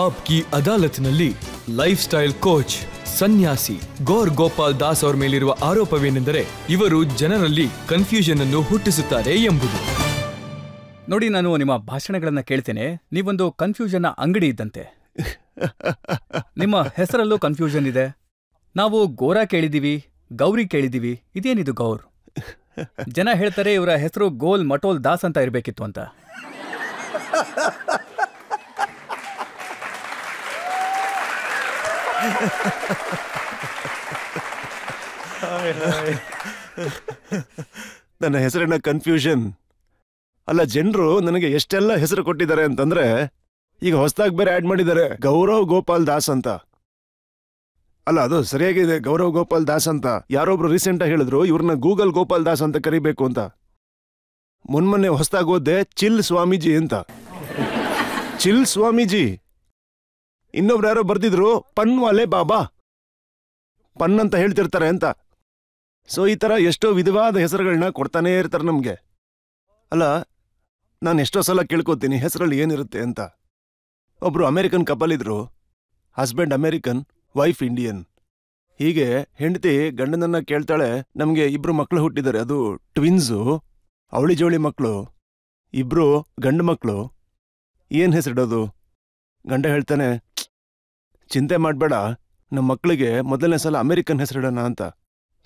Aapki ಅದಾಲತ್ನಲ್ಲಿ life style coach ಸನ್ಯಾಸಿ ಗೌರ್ ಗೋಪಾಲ್ ದಾಸ್ ಅವರ ಮೇಲಿರುವ ಆರೋಪವೇನೆಂದರೆ ಇವರು ಜನರಲ್ಲಿ ಕನ್ಫ್ಯೂಷನ್ ಅನ್ನು ಹುಟ್ಟಿಸುತ್ತಾರೆ ಎಂಬುದು. ನೋಡಿ, ನಾನು ನಿಮ್ಮ ಭಾಷಣಗಳನ್ನ ಕೇಳ್ತೇನೆ. ನೀವೊಂದು ಕನ್ಫ್ಯೂಷನ್ನ ಅಂಗಡಿ ಇದ್ದಂತೆ. ನಿಮ್ಮ ಹೆಸರಲ್ಲೂ ಕನ್ಫ್ಯೂಷನ್ ಇದೆ. ನಾವು ಗೋರಾ ಕೇಳಿದೀವಿ, ಗೌರಿ ಕೇಳಿದೀವಿ. ಇದೇನಿದು ಗೌರ್? ಜನ ಹೇಳ್ತಾರೆ ಇವರ ಹೆಸರು ಗೋಲ್ ಮಟೋಲ್ ದಾಸ್ ಅಂತ ಇರಬೇಕಿತ್ತು ಅಂತ. ನನ್ನ ಹೆಸರಿನ ಕನ್ಫ್ಯೂಷನ್ ಅಲ್ಲ. ಜನರು ನನಗೆ ಎಷ್ಟೆಲ್ಲ ಹೆಸರು ಕೊಟ್ಟಿದ್ದಾರೆ ಅಂತಂದ್ರೆ, ಈಗ ಹೊಸದಾಗಿ ಬೇರೆ ಆಡ್ ಮಾಡಿದ್ದಾರೆ ಗೌರವ್ ಗೋಪಾಲ್ ದಾಸ್ ಅಂತ. ಅಲ್ಲ, ಅದು ಸರಿಯಾಗಿದೆ, ಗೌರವ್ ಗೋಪಾಲ್ ದಾಸ್ ಅಂತ. ಯಾರೊಬ್ರು ರೀಸೆಂಟ್ ಆಗಿ ಹೇಳಿದ್ರು ಇವ್ರನ್ನ ಗೂಗಲ್ ಗೋಪಾಲ್ ದಾಸ್ ಅಂತ ಕರಿಬೇಕು ಅಂತ. ಮೊನ್ನೆ ಹೊಸದಾಗಿ ಓದ್ದೆ ಚಿಲ್ ಸ್ವಾಮೀಜಿ ಅಂತ. ಚಿಲ್ ಸ್ವಾಮೀಜಿ. ಇನ್ನೊಬ್ರು ಯಾರೋ ಬರ್ದಿದ್ರು ಪನ್ ವಾಲೆ ಬಾಬಾ, ಪನ್ ಅಂತ ಹೇಳ್ತಿರ್ತಾರೆ ಅಂತ. ಸೊ ಈ ತರ ಎಷ್ಟೋ ವಿಧವಾದ ಹೆಸರುಗಳನ್ನ ಕೊಡ್ತಾನೇ ಇರ್ತಾರೆ ನಮ್ಗೆ. ಅಲ್ಲ, ನಾನು ಎಷ್ಟೋ ಸಲ ಕೇಳ್ಕೊತೀನಿ ಹೆಸರಲ್ಲಿ ಏನಿರುತ್ತೆ ಅಂತ. ಒಬ್ರು ಅಮೆರಿಕನ್ ಕಪಲ್ ಇದ್ರು, ಹಸ್ಬೆಂಡ್ ಅಮೆರಿಕನ್, ವೈಫ್ ಇಂಡಿಯನ್. ಹೀಗೆ ಹೆಂಡತಿ ಗಂಡನನ್ನ ಕೇಳ್ತಾಳೆ, ನಮ್ಗೆ 2 ಮಕ್ಕಳು ಹುಟ್ಟಿದ್ದಾರೆ, ಅದು ಟ್ವಿನ್ಸು, ಅವಳಿ ಜೋಳಿ ಮಕ್ಕಳು, 2 ಗಂಡು ಮಕ್ಕಳು, ಏನ್ ಹೆಸರಿಡೋದು? ಗಂಡ ಹೇಳ್ತಾನೆ, ಚಿಂತೆ ಮಾಡ್ಬೇಡ, ನಮ್ಮ ಮಕ್ಕಳಿಗೆ ಮೊದಲನೇ ಸಲ ಅಮೆರಿಕನ್ ಹೆಸರಿಡೋಣ ಅಂತ.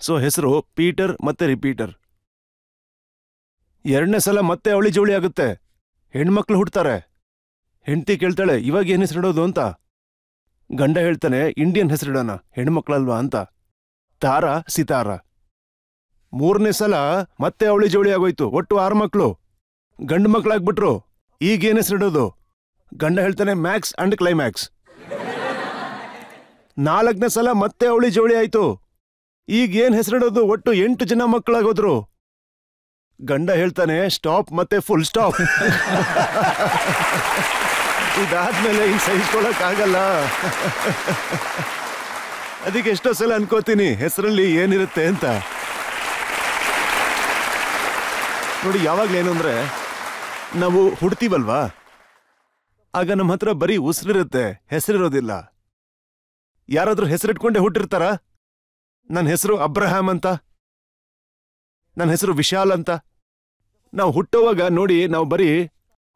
ಸೊ ಹೆಸರು ಪೀಟರ್ ಮತ್ತೆ ರಿಪೀಟರ್. 2ನೇ ಸಲ ಮತ್ತೆ ಅವಳಿ ಜೋಳಿ ಆಗುತ್ತೆ, ಹೆಣ್ಮಕ್ಳು ಹುಡ್ತಾರೆ. ಹೆಂಡತಿ ಕೇಳ್ತಾಳೆ, ಇವಾಗ ಏನ್ ಹೆಸರಿಡೋದು ಅಂತ. ಗಂಡ ಹೇಳ್ತಾನೆ, ಇಂಡಿಯನ್ ಹೆಸರಿಡೋಣ, ಹೆಣ್ಮಕ್ಳಲ್ವಾ ಅಂತ. ತಾರಾ, ಸಿತಾರ. 3ನೇ ಸಲ ಮತ್ತೆ ಅವಳಿ ಜೋಳಿ ಆಗೋಯ್ತು, ಒಟ್ಟು 6 ಮಕ್ಕಳು, ಗಂಡು ಮಕ್ಕಳಾಗ್ಬಿಟ್ರು. ಈಗೇನ್ ಹೆಸರಿಡೋದು? ಗಂಡ ಹೇಳ್ತಾನೆ, ಮ್ಯಾಕ್ಸ್ ಅಂಡ್ ಕ್ಲೈಮ್ಯಾಕ್ಸ್. 4ನೇ ಸಲ ಮತ್ತೆ ಅವಳಿ ಜೋಳಿ ಆಯ್ತು, ಈಗೇನ್ ಹೆಸರಿಡೋದು? ಒಟ್ಟು 8 ಜನ ಮಕ್ಕಳಾಗೋದ್ರು. ಗಂಡ ಹೇಳ್ತಾನೆ, ಸ್ಟಾಪ್ ಮತ್ತೆ ಫುಲ್ ಸ್ಟಾಪ್. ಇದಾದ್ಮೇಲೆ ಈಗ ಸಹಿಸ್ಕೊಳಕ್ ಆಗಲ್ಲ. ಅದಕ್ಕೆ ಎಷ್ಟೋ ಸಲ ಅನ್ಕೋತೀನಿ ಹೆಸರಲ್ಲಿ ಏನಿರುತ್ತೆ ಅಂತ. ನೋಡಿ, ಯಾವಾಗ್ಲೇನು ಅಂದ್ರೆ, ನಾವು ಹುಡ್ತೀವಲ್ವಾ, ಆಗ ನಮ್ಮ ಹತ್ರ ಬರೀ ಉಸಿರಿರುತ್ತೆ, ಹೆಸರಿರೋದಿಲ್ಲ. ಯಾರಾದ್ರೂ ಹೆಸರಿಟ್ಕೊಂಡೆ ಹುಟ್ಟಿರ್ತಾರ? ನನ್ನ ಹೆಸರು ಅಬ್ರಹಾಂ ಅಂತ, ನನ್ನ ಹೆಸರು ವಿಶಾಲ್ ಅಂತ. ನಾವು ಹುಟ್ಟೋವಾಗ ನೋಡಿ, ನಾವು ಬರೀ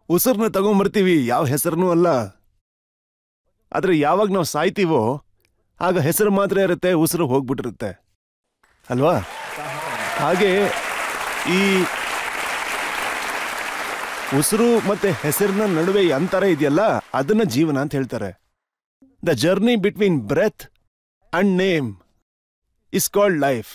ಉಸಿರನ್ನ ತಗೊಂಬರ್ತೀವಿ, ಯಾವ ಹೆಸರನ್ನೂ ಅಲ್ಲ. ಆದ್ರೆ ಯಾವಾಗ ನಾವು ಸಾಯ್ತೀವೋ ಆಗ ಹೆಸರು ಮಾತ್ರ ಇರುತ್ತೆ, ಉಸಿರು ಹೋಗ್ಬಿಟ್ಟಿರುತ್ತೆ ಅಲ್ವಾ? ಹಾಗೆ ಈ ಉಸಿರು ಮತ್ತೆ ಹೆಸರಿನ ನಡುವೆ ಅಂತರ ಇದೆಯಲ್ಲ, ಅದನ್ನ ಜೀವನ ಅಂತ ಹೇಳ್ತಾರೆ. The journey between breath and name is called life.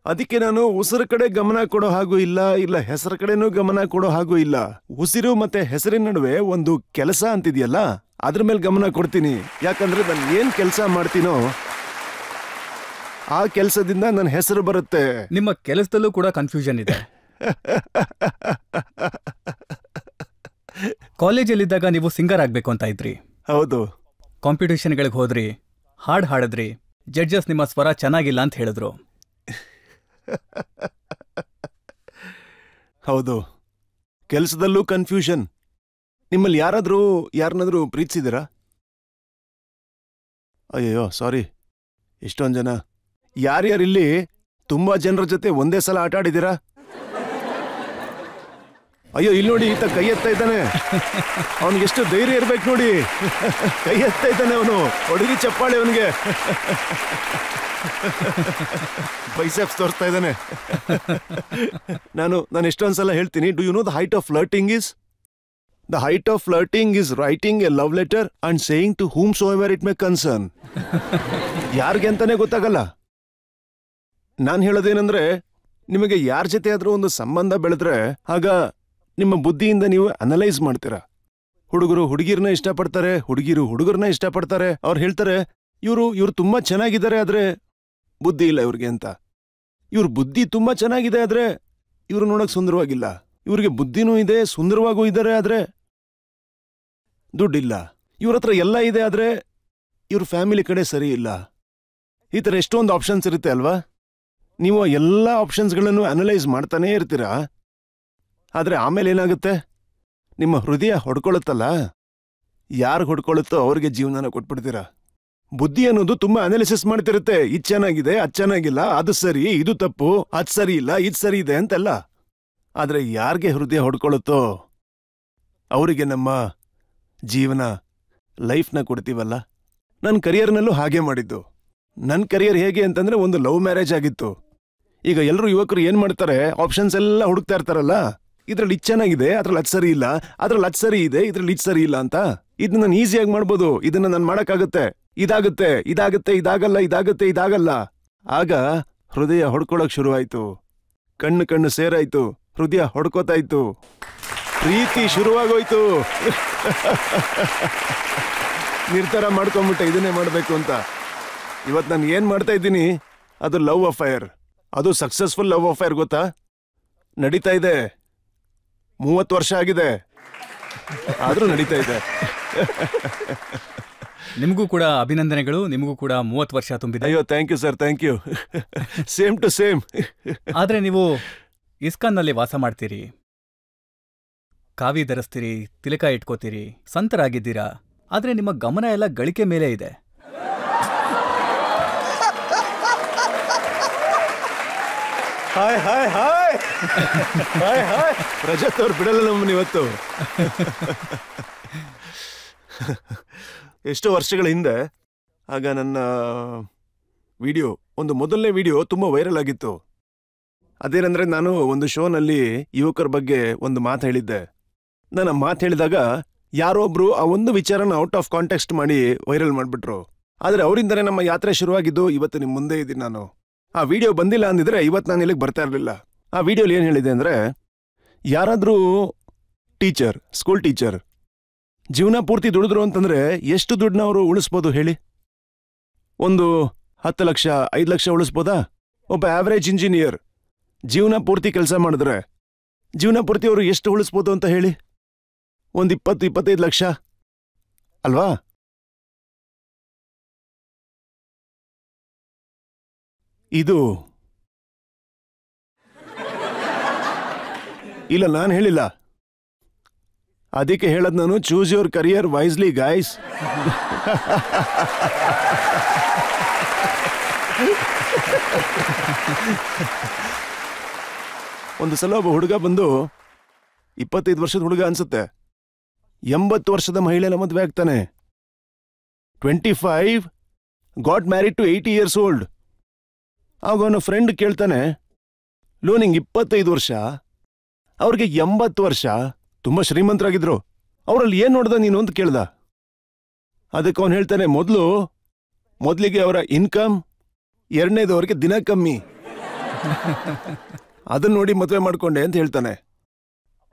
ಅದಕ್ಕೆ ನಾನು ಉಸಿರು ಕಡೆ ಗಮನ ಕೊಡೋ ಹಾಗೂ ಇಲ್ಲ ಹೆಸರ ಕಡೆನೂ ಗಮನ ಕೊಡೋ ಹಾಗೂ ಇಲ್ಲ. ಉಸಿರು ಮತ್ತೆ ಹೆಸರಿನ ನಡುವೆ ಒಂದು ಕೆಲಸ ಅಂತಿದೆಯಲ್ಲ, ಅದ್ರ ಮೇಲೆ ಗಮನ ಕೊಡ್ತೀನಿ. ಯಾಕಂದ್ರೆ ನಾನು ಏನ್ ಕೆಲಸ ಮಾಡ್ತೀನೋ ಆ ಕೆಲಸದಿಂದ ನನ್ನ ಹೆಸರು ಬರುತ್ತೆ. ನಿಮ್ಮ ಕೆಲಸದಲ್ಲೂ ಕೂಡ ಕನ್ಫ್ಯೂಷನ್ ಇದೆ. ಕಾಲೇಜಲ್ಲಿದ್ದಾಗ ನೀವು ಸಿಂಗರ್ ಆಗ್ಬೇಕು ಅಂತ ಇದ್ರಿ. ಹೌದು. ಕಾಂಪಿಟೇಷನ್ಗಳಿಗೆ ಹೋದ್ರಿ, ಹಾಡ್ ಹಾಡಿದ್ರಿ, ಜಡ್ಜಸ್ ನಿಮ್ಮ ಸ್ವರ ಚೆನ್ನಾಗಿಲ್ಲ ಅಂತ ಹೇಳಿದ್ರು. ಹೌದು. ಕೆಲಸದಲ್ಲೂ ಕನ್ಫ್ಯೂಷನ್. ನಿಮ್ಮಲ್ಲಿ ಯಾರನ್ನಾದ್ರೂ ಪ್ರೀತಿಸಿದಿರಾ? ಅಯ್ಯೋ ಸಾರಿ, ಇಷ್ಟೊಂದು ಜನ. ಯಾರ್ಯಾರಿಲ್ಲಿ ತುಂಬಾ ಜನರ ಜೊತೆ ಒಂದೇ ಸಲ ಆಟ ಆಡಿದ್ದೀರಾ? ಅಯ್ಯೋ, ಇಲ್ಲಿ ನೋಡಿ, ಈತ ಕೈ ಎತ್ತಾ ಇದ್ದಾನೆ. ಅವನಿಗೆ ಎಷ್ಟು ಧೈರ್ಯ ಇರ್ಬೇಕು ನೋಡಿ, ಕೈ ಎತ್ತಾ ಇದ್ದಾನೆ ಅವನು. ಹೊಡಿರಿ ಚಪ್ಪಾಳೆ ಅವನಿಗೆ. ಬೈಸೆಪ್ಸ್ ತೋರಿಸ್ತಾ ಇದ್ದಾನೆ. ನಾನು ಎಷ್ಟೊಂದ್ಸಲ ಹೇಳ್ತೀನಿ, do you know the height of flirting is? The height of flirting is writing a love letter and saying to whom so ever it may concern. ಯಾರಿಗೆ ಅಂತಾನೆ ಗೊತ್ತಾಗಲ್ಲ. ನಾನು ಹೇಳೋದೇನಂದ್ರೆ, ನಿಮಗೆ ಯಾರ ಜೊತೆ ಆದ್ರೂ ಒಂದು ಸಂಬಂಧ ಬೆಳೆದ್ರೆ ಆಗ ನಿಮ್ಮ ಬುದ್ಧಿಯಿಂದ ನೀವು ಅನಲೈಸ್ ಮಾಡ್ತೀರಾ. ಹುಡುಗರು ಹುಡುಗಿರ್ನ ಇಷ್ಟಪಡ್ತಾರೆ, ಹುಡುಗಿರು ಹುಡುಗರನ್ನ ಇಷ್ಟಪಡ್ತಾರೆ. ಅವ್ರು ಹೇಳ್ತಾರೆ, ಇವ್ರು ತುಂಬಾ ಚೆನ್ನಾಗಿದ್ದಾರೆ, ಆದ್ರೆ ಬುದ್ಧಿ ಇಲ್ಲ ಇವ್ರಿಗೆ ಅಂತ. ಇವ್ರ ಬುದ್ಧಿ ತುಂಬಾ ಚೆನ್ನಾಗಿದೆ, ಆದ್ರೆ ಇವ್ರು ನೋಡಕ್ ಸುಂದರವಾಗಿಲ್ಲ. ಇವ್ರಿಗೆ ಬುದ್ಧಿನೂ ಇದೆ, ಸುಂದರವಾಗೂ ಇದ್ದಾರೆ, ಆದ್ರೆ ದುಡ್ಡಿಲ್ಲ. ಇವ್ರ ಹತ್ರ ಎಲ್ಲ ಇದೆ, ಆದ್ರೆ ಇವ್ರ ಫ್ಯಾಮಿಲಿ ಕಡೆ ಸರಿ ಇಲ್ಲ. ಈ ತರ ಎಷ್ಟೊಂದು ಆಪ್ಷನ್ಸ್ ಇರುತ್ತೆ ಅಲ್ವಾ? ನೀವು ಎಲ್ಲ ಆಪ್ಷನ್ಸ್ಗಳನ್ನು ಅನಲೈಸ್ ಮಾಡ್ತಾನೇ ಇರ್ತೀರಾ. ಆದ್ರೆ ಆಮೇಲೆ ಏನಾಗುತ್ತೆ? ನಿಮ್ಮ ಹೃದಯ ಹೊಡ್ಕೊಳ್ಳುತ್ತಲ್ಲ, ಯಾರು ಹೊಡ್ಕೊಳ್ಳುತ್ತೋ ಅವ್ರಿಗೆ ಜೀವನನ ಕೊಟ್ಬಿಡ್ತೀರಾ. ಬುದ್ಧಿ ಅನ್ನೋದು ತುಂಬಾ ಅನಾಲಿಸಿಸ್ ಮಾಡ್ತಿರುತ್ತೆ. ಇದ್ ಚೆನ್ನಾಗಿದೆ, ಅದ್ ಚೆನ್ನಾಗಿಲ್ಲ, ಅದು ಸರಿ, ಇದು ತಪ್ಪು, ಅದ್ ಸರಿ ಇಲ್ಲ, ಇದ್ ಸರಿ ಇದೆ ಅಂತೆಲ್ಲ. ಆದ್ರೆ ಯಾರಿಗೆ ಹೃದಯ ಹೊಡ್ಕೊಳ್ಳುತ್ತೋ ಅವರಿಗೆ ನಮ್ಮ ಜೀವನ, ಲೈಫ್ನ ಕೊಡ್ತೀವಲ್ಲ. ನನ್ನ ಕರಿಯರ್ನಲ್ಲೂ ಹಾಗೆ ಮಾಡಿದ್ದು. ನನ್ನ ಕರಿಯರ್ ಹೇಗೆ ಅಂತಂದ್ರೆ ಒಂದು ಲವ್ ಮ್ಯಾರೇಜ್ ಆಗಿತ್ತು. ಈಗ ಎಲ್ಲರೂ ಯುವಕರು ಏನ್ ಮಾಡ್ತಾರೆ, ಆಪ್ಷನ್ಸ್ ಎಲ್ಲ ಹುಡುಕ್ತಾ ಇರ್ತಾರಲ್ಲ, ಇದ್ರಲ್ಲಿ ಇದ್ ಚೆನ್ನಾಗಿದೆ, ಅದ್ರಲ್ಲಿ ಅದ್ ಸರಿ ಇಲ್ಲ, ಅದ್ರಲ್ಲಿ ಅದ್ ಸರಿ ಇದೆ, ಇದ್ರಲ್ಲಿ ಇದ್ ಸರಿ ಇಲ್ಲ ಅಂತ. ಇದನ್ನ ನಾನು ಈಸಿಯಾಗಿ ಮಾಡ್ಬೋದು, ಇದನ್ನ ನಾನು ಮಾಡಕ್ಕಾಗತ್ತೆ, ಇದಾಗುತ್ತೆ, ಇದಾಗುತ್ತೆ, ಇದಾಗಲ್ಲ, ಇದಾಗುತ್ತೆ, ಇದಾಗಲ್ಲ. ಆಗ ಹೃದಯ ಹೊಡ್ಕೊಳಕ್ ಶುರುವಾಯ್ತು. ಕಣ್ಣು ಕಣ್ಣು ಸೇರಾಯ್ತು, ಹೃದಯ ಹೊಡ್ಕೋತಾಯ್ತು, ಪ್ರೀತಿ ಶುರುವಾಗೋಯ್ತು. ನಿರ್ಧಾರ ಮಾಡ್ಕೊಂಬಿಟ್ಟೆ ಇದನ್ನೇ ಮಾಡ್ಬೇಕು ಅಂತ. ಇವತ್ತು ನಾನು ಏನ್ ಮಾಡ್ತಾ ಇದ್ದೀನಿ ಅದು ಲವ್ ಅಫೈರ್. ಅದು ಸಕ್ಸಸ್ಫುಲ್ ಲವ್ ಅಫೈರ್, ಗೊತ್ತಾ? ನಡೀತಾ ಇದೆ, 30 ವರ್ಷ ಆಗಿದೆ, ಆದ್ರೂ ನಡೀತಾ ಇದೆ. ನಿಮಗೂ ಕೂಡ ಅಭಿನಂದನೆಗಳು. ನಿಮಗೂ ಕೂಡ 30 ವರ್ಷ ತುಂಬಿದೆ. ಅಯ್ಯೋ, thank you sir, thank you. Same to same. ಆದ್ರೆ ನೀವು ಇಸ್ಕಾನ್ನಲ್ಲಿ ವಾಸ ಮಾಡ್ತೀರಿ, ಕಾವಿ ಧರಿಸ್ತೀರಿ, ತಿಲಕ ಇಟ್ಕೋತೀರಿ, ಸಂತರಾಗಿದ್ದೀರಾ. ಆದ್ರೆ ನಿಮ್ಮ ಗಮನ ಎಲ್ಲ ಗಳಿಕೆ ಮೇಲೆ ಇದೆ. Hi hi hi hi hi. Rajat ಅವ್ರು ಬಿಡಲ್ಲ ನಮ್ಮನ್ನ ಇವತ್ತು. ಎಷ್ಟೋ ವರ್ಷಗಳ ಹಿಂದೆ, ಆಗ ನನ್ನ ವಿಡಿಯೋ, ಒಂದು ಮೊದಲನೇ ವಿಡಿಯೋ ತುಂಬ ವೈರಲ್ ಆಗಿತ್ತು. ಅದೇನಂದ್ರೆ, ನಾನು ಒಂದು ಶೋನಲ್ಲಿ ಯುವಕರ ಬಗ್ಗೆ ಒಂದು ಮಾತು ಹೇಳಿದ್ದೆ. ನಾನು ಆ ಮಾತು ಹೇಳಿದಾಗ ಯಾರೊಬ್ರು ಆ ಒಂದು ವಿಚಾರನ ಔಟ್ ಆಫ್ ಕಾಂಟೆಕ್ಸ್ಟ್ ಮಾಡಿ ವೈರಲ್ ಮಾಡಿಬಿಟ್ರು. ಆದರೆ ಅವರಿಂದನೇ ನಮ್ಮ ಯಾತ್ರೆ ಶುರುವಾಗಿದ್ದು. ಇವತ್ತು ನಿಮ್ಮ ಮುಂದೆ ಇದ್ದೀನಿ ನಾನು. ಆ ವಿಡಿಯೋ ಬಂದಿಲ್ಲ ಅಂದಿದ್ರೆ ಇವತ್ತು ನಾನು ಇಲ್ಲಿಗೆ ಬರ್ತಾ ಇರಲಿಲ್ಲ. ಆ ವಿಡಿಯೋಲಿ ಏನು ಹೇಳಿದೆ ಅಂದರೆ, ಯಾರಾದರೂ ಟೀಚರ್, ಸ್ಕೂಲ್ ಟೀಚರ್ ಜೀವನ ಪೂರ್ತಿ ದುಡಿದ್ರು ಅಂತಂದ್ರೆ ಎಷ್ಟು ದುಡ್ಡನ್ನ ಅವರು ಉಳಿಸ್ಬೋದು ಹೇಳಿ? ಒಂದು 10 ಲಕ್ಷ, 5 ಲಕ್ಷ ಉಳಿಸ್ಬೋದಾ? ಒಬ್ಬ ಆವರೇಜ್ ಇಂಜಿನಿಯರ್ ಜೀವನ ಪೂರ್ತಿ ಕೆಲಸ ಮಾಡಿದ್ರೆ ಜೀವನ ಪೂರ್ತಿ ಅವರು ಎಷ್ಟು ಉಳಿಸ್ಬೋದು ಅಂತ ಹೇಳಿ? ಒಂದು 20-25 ಲಕ್ಷ ಅಲ್ವಾ? ಇದು ಇಲ್ಲ, ನಾನು ಹೇಳಿಲ್ಲ. ಅದಕ್ಕೆ ಹೇಳದ್ ನಾನು, choose your career wisely guys. ಒಂದು ಸಲ ಒಬ್ಬ ಹುಡುಗ ಬಂದು, 25 ವರ್ಷದ ಹುಡುಗ ಅನ್ಸುತ್ತೆ, 80 ವರ್ಷದ ಮಹಿಳೆನ ಮದುವೆ ಆಗ್ತಾನೆ. 25 got married to 80 years old. ಆಗ ಅವನ ಫ್ರೆಂಡ್ ಕೇಳ್ತಾನೆ, ಲೋ ನಿಂಗೆ 25 ವರ್ಷ, ಅವ್ರಿಗೆ 80 ವರ್ಷ, ತುಂಬಾ ಶ್ರೀಮಂತರಾಗಿದ್ರು, ಅವರಲ್ಲಿ ಏನ್ ನೋಡ್ದ ನೀನು ಅಂತ ಕೇಳ್ದ. ಅದಕ್ಕೆ ಅವನು ಹೇಳ್ತಾನೆ, ಮೊದಲಿಗೆ ಅವರ ಇನ್ಕಮ್, ಎರಡನೇದು ಅವ್ರಿಗೆ ದಿನ ಕಮ್ಮಿ, ಅದನ್ನ ನೋಡಿ ಮದುವೆ ಮಾಡ್ಕೊಂಡೆ ಅಂತ ಹೇಳ್ತಾನೆ.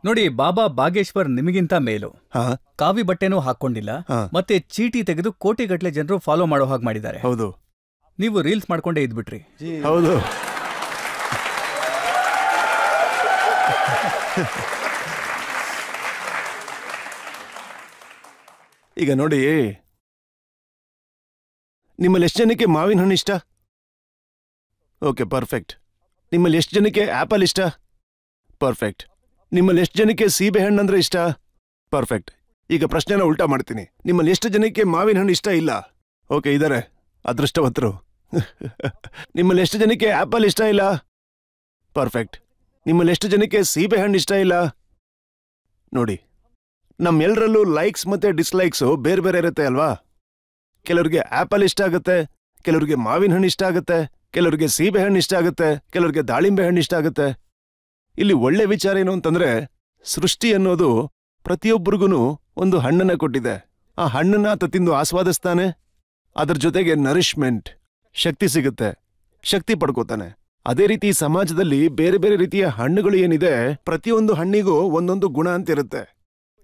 ನೋಡಿ, ಬಾಬಾ ಬಾಗೇಶ್ವರ್ ನಿಮಗಿಂತ ಮೇಲು. ಕಾವಿ ಬಟ್ಟೆನೂ ಹಾಕೊಂಡಿಲ್ಲ, ಮತ್ತೆ ಚೀಟಿ ತೆಗೆದು ಕೋಟಿಗಟ್ಟಲೆ ಜನರು ಫಾಲೋ ಮಾಡೋ ಹಾಗೆ ಮಾಡಿದ್ದಾರೆ. ಹೌದು, ನೀವು ರೀಲ್ಸ್ ಮಾಡ್ಕೊಂಡೇ ಇದ್ಬಿಟ್ರಿ. ಹೌದು. ಈಗ ನೋಡಿ, ನಿಮ್ಮಲ್ಲಿ ಎಷ್ಟು ಜನಕ್ಕೆ ಮಾವಿನ ಹಣ್ಣು ಇಷ್ಟ? Okay, perfect. ನಿಮ್ಮಲ್ಲಿ ಎಷ್ಟು ಜನಕ್ಕೆ ಆಪಲ್ ಇಷ್ಟ? ಪರ್ಫೆಕ್ಟ್. ನಿಮ್ಮಲ್ಲಿ ಎಷ್ಟು ಜನಕ್ಕೆ ಸೀಬೆ ಹಣ್ಣು ಅಂದ್ರೆ ಇಷ್ಟ? ಪರ್ಫೆಕ್ಟ್. ಈಗ ಪ್ರಶ್ನೆನ ಉಲ್ಟಾ ಮಾಡ್ತೀನಿ. ನಿಮ್ಮಲ್ಲಿ ಎಷ್ಟು ಜನಕ್ಕೆ ಮಾವಿನ ಹಣ್ಣು ಇಷ್ಟ ಇಲ್ಲ? ಓಕೆ, ಇದಾರೆ, ಅದೃಷ್ಟವಂತರು. ನಿಮ್ಮಲ್ಲಿ ಎಷ್ಟು ಜನಕ್ಕೆ ಆಪಲ್ ಇಷ್ಟ ಇಲ್ಲ? ಪರ್ಫೆಕ್ಟ್. ನಿಮ್ಮಲ್ಲಿ ಎಷ್ಟು ಜನಕ್ಕೆ ಸೀಬೆ ಹಣ್ಣು ಇಷ್ಟ ಇಲ್ಲ? ನೋಡಿ, ನಮ್ಮೆಲ್ಲರಲ್ಲೂ ಲೈಕ್ಸ್ ಮತ್ತೆ ಡಿಸ್ಲೈಕ್ಸು ಬೇರೆ ಬೇರೆ ಇರುತ್ತೆ ಅಲ್ವಾ? ಕೆಲವ್ರಿಗೆ ಆಪಲ್ ಇಷ್ಟ ಆಗುತ್ತೆ, ಕೆಲವ್ರಿಗೆ ಮಾವಿನ ಹಣ್ಣು ಇಷ್ಟ ಆಗುತ್ತೆ, ಕೆಲವ್ರಿಗೆ ಸೀಬೆ ಹಣ್ಣು ಇಷ್ಟ ಆಗುತ್ತೆ, ಕೆಲವ್ರಿಗೆ ದಾಳಿಂಬೆ ಹಣ್ಣು ಇಷ್ಟ ಆಗುತ್ತೆ. ಇಲ್ಲಿ ಒಳ್ಳೆ ವಿಚಾರ ಏನು ಅಂತಂದ್ರೆ, ಸೃಷ್ಟಿ ಅನ್ನೋದು ಪ್ರತಿಯೊಬ್ಬರಿಗೂ ಒಂದು ಹಣ್ಣನ್ನ ಕೊಟ್ಟಿದೆ. ಆ ಹಣ್ಣನ್ನ ಆತ ತಿಂದು ಆಸ್ವಾದಿಸ್ತಾನೆ, ಅದ್ರ ಜೊತೆಗೆ ನರಿಶ್ಮೆಂಟ್, ಶಕ್ತಿ ಸಿಗುತ್ತೆ, ಶಕ್ತಿ ಪಡ್ಕೋತಾನೆ. ಅದೇ ರೀತಿ ಸಮಾಜದಲ್ಲಿ ಬೇರೆ ಬೇರೆ ರೀತಿಯ ಹಣ್ಣುಗಳು ಏನಿದೆ, ಪ್ರತಿಯೊಂದು ಹಣ್ಣಿಗೂ ಒಂದೊಂದು ಗುಣ ಅಂತಿರುತ್ತೆ.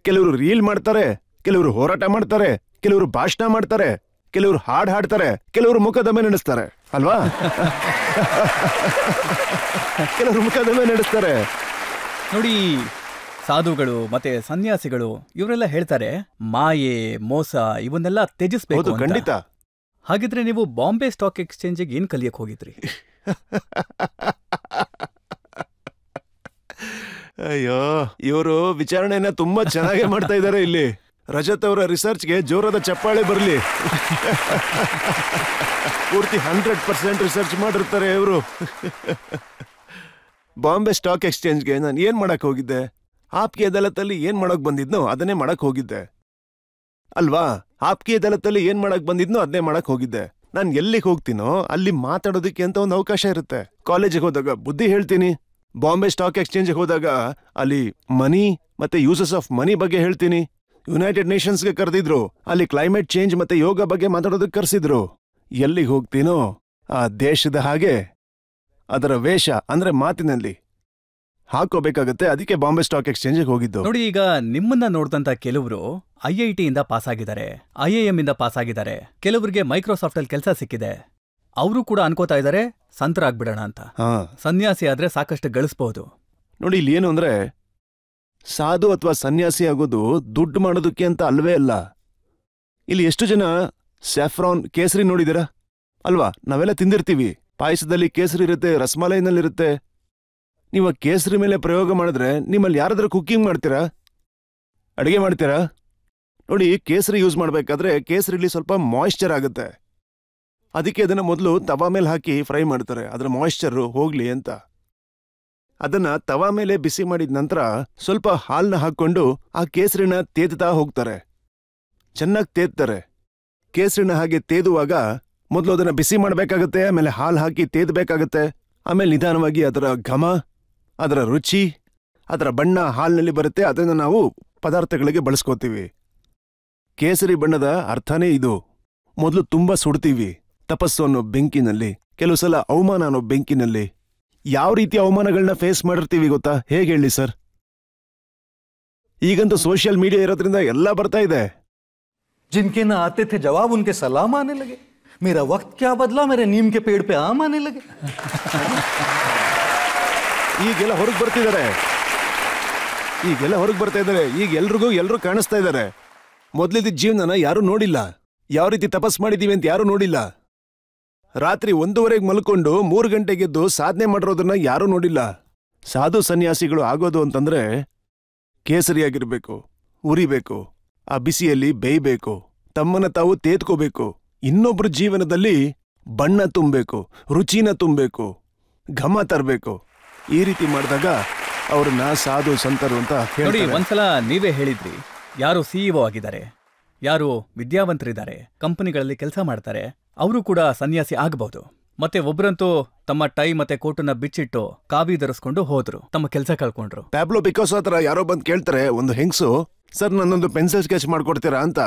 ಕೆಲವರು ರೀಲ್ ಮಾಡ್ತಾರೆ, ಕೆಲವರು ಹೋರಾಟ ಮಾಡ್ತಾರೆ, ಕೆಲವರು ಭಾಷಣ ಮಾಡ್ತಾರೆ, ಕೆಲವರು ಹಾಡು ಹಾಡ್ತಾರೆ, ಕೆಲವರು ಮುಖದಮೆ ನಡೆಸ್ತಾರೆ ಅಲ್ವಾ? ಕೆಲವರು ಮುಖದಮೆ ನಡೆಸ್ತಾರೆ. ನೋಡಿ, ಸಾಧುಗಳು ಮತ್ತೆ ಸನ್ಯಾಸಿಗಳು ಇವರೆಲ್ಲ ಹೇಳ್ತಾರೆ, ಮಾಯೆ, ಮೋಸ ಇವನ್ನೆಲ್ಲ ತ್ಯಜಿಸ್ಬೇಕು ಅಂತ. ಖಂಡಿತ. ಹಾಗಿದ್ರೆ ನೀವು ಬಾಂಬೆ ಸ್ಟಾಕ್ ಎಕ್ಸ್ಚೇಂಜಿಗೆ ಏನ್ ಕಲಿಯಕ್ ಹೋಗಿದ್ರಿ? ಅಯ್ಯೋ, ಇವರು ವಿಚಾರಣೆಯನ್ನ ತುಂಬಾ ಚೆನ್ನಾಗಿ ಮಾಡ್ತಾ ಇದ್ದಾರೆ ಇಲ್ಲಿ. ರಜತ್ ಅವರ ರಿಸರ್ಚ್ಗೆ ಜೋರಾದ ಚಪ್ಪಾಳೆ ಬರಲಿ. ಪೂರ್ತಿ 100% ರಿಸರ್ಚ್ ಮಾಡಿರ್ತಾರೆ ಇವರು. ಬಾಂಬೆ ಸ್ಟಾಕ್ ಎಕ್ಸ್ಚೇಂಜ್ಗೆ ನಾನು ಏನ್ ಮಾಡಕ್ ಹೋಗಿದ್ದೆ? ಆಪ್ಕಿ ಅದಾಲತಲ್ಲಿ ಏನ್ ಮಾಡಕ್ ಬಂದಿದ್ನೋ ಅದನ್ನೇ ಮಾಡಕ್ ಹೋಗಿದ್ದೆ ಅಲ್ವಾ? ಆಪ್ಕಿ ಅದಾಲತಲ್ಲಿ ಏನ್ ಮಾಡಕ್ ಬಂದಿದ್ನೋ ಅದನ್ನೇ ಮಾಡಕ್ ಹೋಗಿದ್ದೆ. ನಾನು ಎಲ್ಲಿಗೆ ಹೋಗ್ತೀನೋ ಅಲ್ಲಿ ಮಾತಾಡೋದಕ್ಕೆ ಅಂತ ಒಂದು ಅವಕಾಶ ಇರುತ್ತೆ. ಕಾಲೇಜಿಗೆ ಹೋದಾಗ ಬುದ್ಧಿ ಹೇಳ್ತೀನಿ, ಬಾಂಬೆ ಸ್ಟಾಕ್ ಎಕ್ಸ್ಚೇಂಜ್ಗೆ ಹೋದಾಗ ಅಲ್ಲಿ ಮನಿ ಮತ್ತೆ ಯೂಸಸ್ ಆಫ್ ಮನಿ ಬಗ್ಗೆ ಹೇಳ್ತೀನಿ. ಯುನೈಟೆಡ್ ನೇಷನ್ಸ್ಗೆ ಕರೆದಿದ್ರು, ಅಲ್ಲಿ ಕ್ಲೈಮೇಟ್ ಚೇಂಜ್ ಮತ್ತೆ ಯೋಗ ಬಗ್ಗೆ ಮಾತಾಡೋದಕ್ಕೆ ಕರೆಸಿದ್ರು. ಎಲ್ಲಿಗೆ ಹೋಗ್ತೀನೋ ಆ ದೇಶದ ಹಾಗೆ ಅದರ ವೇಷ ಅಂದ್ರೆ ಮಾತಿನಲ್ಲಿ ಹಾಕೋಬೇಕಾಗತ್ತೆ. ಅದಕ್ಕೆ ಬಾಂಬೆ ಸ್ಟಾಕ್ ಎಕ್ಸ್ಚೇಂಜ್ಗೆ ಹೋಗಿದ್ದು. ನೋಡಿ, ಈಗ ನಿಮ್ಮನ್ನ ನೋಡಿದಂತ ಕೆಲವರು IIT ಇಂದ ಪಾಸ್ ಆಗಿದ್ದಾರೆ, IIM ಇಂದ ಪಾಸ್ ಆಗಿದ್ದಾರೆ, ಕೆಲವರಿಗೆ ಮೈಕ್ರೋಸಾಫ್ಟ್ ಅಲ್ಲಿ ಕೆಲಸ ಸಿಕ್ಕಿದೆ. ಅವರು ಕೂಡ ಅನ್ಕೋತಾ ಇದ್ದಾರೆ ಸಂತರಾಗ್ಬಿಡೋಣ ಅಂತ. ಸನ್ಯಾಸಿ ಆದ್ರೆ ಸಾಕಷ್ಟು ಗಳಿಸಬಹುದು. ನೋಡಿ, ಇಲ್ಲಿ ಏನು ಅಂದ್ರೆ ಸಾಧು ಅಥವಾ ಸನ್ಯಾಸಿ ಆಗೋದು ದುಡ್ಡು ಮಾಡೋದಕ್ಕೆ ಅಂತ ಅಲ್ವೇ ಅಲ್ಲ. ಇಲ್ಲಿ ಎಷ್ಟು ಜನ ಸ್ಯಾಫ್ರಾನ್ ಕೇಸರಿ ನೋಡಿದಿರಾ ಅಲ್ವಾ? ನಾವೆಲ್ಲ ತಿಂದಿರ್ತೀವಿ. ಪಾಯಸದಲ್ಲಿ ಕೇಸರಿ ಇರುತ್ತೆ, ರಸಮಲೈನಲ್ಲಿರುತ್ತೆ. ನೀವು ಕೇಸರಿ ಮೇಲೆ ಪ್ರಯೋಗ ಮಾಡಿದ್ರೆ ನಿಮ್ಮಲ್ಲಿ ಯಾರಾದ್ರೂ ಕುಕ್ಕಿಂಗ್ ಮಾಡ್ತೀರಾ? ಅಡಿಗೆ ಮಾಡ್ತೀರಾ? ನೋಡಿ, ಕೇಸರಿ ಯೂಸ್ ಮಾಡ್ಬೇಕಾದ್ರೆ ಕೇಸರಿಲಿ ಸ್ವಲ್ಪ ಮಾಯಿಶ್ಚರ್ ಆಗುತ್ತೆ. ಅದಕ್ಕೆ ಅದನ್ನ ಮೊದಲು ತವಾ ಮೇಲೆ ಹಾಕಿ ಫ್ರೈ ಮಾಡ್ತಾರೆ, ಅದರ ಮಾಯಿಶ್ಚರ್ ಹೋಗ್ಲಿ ಅಂತ. ಅದನ್ನ ತವಾ ಮೇಲೆ ಬಿಸಿ ಮಾಡಿದ ನಂತರ ಸ್ವಲ್ಪ ಹಾಲ್ನ ಹಾಕೊಂಡು ಆ ಕೇಸರಿನ ತೇದ್ತಾ ಹೋಗ್ತಾರೆ. ಚೆನ್ನಾಗಿ ತೇದ್ತಾರೆ. ಕೇಸರಿನ ಹಾಗೆ ತೇದುವಾಗ ಮೊದಲು ಅದನ್ನ ಬಿಸಿ ಮಾಡಬೇಕಾಗತ್ತೆ, ಆಮೇಲೆ ಹಾಲು ಹಾಕಿ ತೇದ್ಬೇಕಾಗತ್ತೆ. ಆಮೇಲೆ ನಿಧಾನವಾಗಿ ಅದರ ಘಮ, ಅದರ ರುಚಿ, ಅದರ ಬಣ್ಣ ಹಾಲಿನಲ್ಲಿ ಬರುತ್ತೆ. ಅದನ್ನು ನಾವು ಪದಾರ್ಥಗಳಿಗೆ ಬಳಸ್ಕೋತೀವಿ. ಕೇಸರಿ ಬಣ್ಣದ ಅರ್ಥನೇ ಇದು. ಮೊದಲು ತುಂಬಾ ಸುಡ್ತೀವಿ, ತಪಸ್ಸು ಅನ್ನೋ ಬೆಂಕಿನಲ್ಲಿ, ಕೆಲವು ಸಲ ಅವಮಾನ ಅನ್ನೋ ಬೆಂಕಿನಲ್ಲಿ. ಯಾವ ರೀತಿ ಅವಮಾನಗಳನ್ನ ಫೇಸ್ ಮಾಡಿರ್ತೀವಿ ಗೊತ್ತಾ? ಹೇಗೆ ಹೇಳಿ ಸರ್? ಈಗಂತೂ ಸೋಷಿಯಲ್ ಮೀಡಿಯಾ ಇರೋದ್ರಿಂದ ಎಲ್ಲ ಬರ್ತಾ ಇದೆ. जिनके ना आते थे जवाब उनके सलाम आने लगे. मेरा वक्त क्या बदला, मेरे नीम के पेड़ पे आम आने लगे. ಈಗೆಲ್ಲ ಹೊರಗೆ ಬರ್ತಿದ್ದಾರೆ, ಈಗ ಎಲ್ರೂ ಕಾಣಿಸ್ತಾ ಇದ್ದಾರೆ. ಮೊದಲಿದ್ದ ಜೀವನನ ಯಾರೂ ನೋಡಿಲ್ಲ. ಯಾವ ರೀತಿ ತಪಸ್ ಮಾಡಿದೀವಿ ಅಂತ ಯಾರೂ ನೋಡಿಲ್ಲ. ರಾತ್ರಿ 1:30 ಮಲ್ಕೊಂಡು 3 ಗಂಟೆಗೆದ್ದು ಸಾಧನೆ ಮಾಡಿರೋದನ್ನ ಯಾರೂ ನೋಡಿಲ್ಲ. ಸಾಧು ಸನ್ಯಾಸಿಗಳು ಆಗೋದು ಅಂತಂದ್ರೆ ಕೇಸರಿಯಾಗಿರ್ಬೇಕು, ಉರಿಬೇಕು, ಆ ಬಿಸಿಯಲ್ಲಿ ಬೇಯಬೇಕು, ತಮ್ಮನ್ನ ತಾವು ತೇತ್ಕೋಬೇಕು, ಇನ್ನೊಬ್ರ ಜೀವನದಲ್ಲಿ ಬಣ್ಣ ತುಂಬಬೇಕು, ರುಚಿನ ತುಂಬಬೇಕು, ಘಮ ತರಬೇಕು. ಈ ರೀತಿ ಮಾಡಿದಾಗ ಅವ್ರನ್ನ ಸಾಧು ಸಂತರು ಅಂತ ನೋಡಿ. ಹೇಳ್ತಾರೆ. ಒಂದ್ಸಲ ನೀವೇ ಹೇಳಿದ್ರಿ, ಯಾರು CEO ಆಗಿದ್ದಾರೆ, ಯಾರು ವಿದ್ಯಾವಂತರಿದ್ದಾರೆ, ಕಂಪನಿಗಳಲ್ಲಿ ಕೆಲಸ ಮಾಡ್ತಾರೆ, ಅವರು ಕೂಡ ಸನ್ಯಾಸಿ ಆಗಬಹುದು. ಮತ್ತೆ ಒಬ್ರಂತೂ ತಮ್ಮ ಟೈ ಮತ್ತೆ ಕೋಟನ್ನ ಬಿಚ್ಚಿಟ್ಟು ಕಾವಿ ಧರಿಸ್ಕೊಂಡು ಹೋದ್ರು, ತಮ್ಮ ಕೆಲಸ ಕಳ್ಕೊಂಡ್ರು. ಪ್ಯಾಬ್ಲೋ ಪಿಕಾಸೋ ಹತ್ರ ಯಾರೋ ಬಂದು ಕೇಳ್ತಾರೆ, ಒಂದು ಹೆಂಗ್ಸು, ಸರ್ ನನ್ನೊಂದು ಪೆನ್ಸಿಲ್ ಸ್ಕೆಚ್ ಮಾಡ್ಕೊಡ್ತೀರಾ ಅಂತ.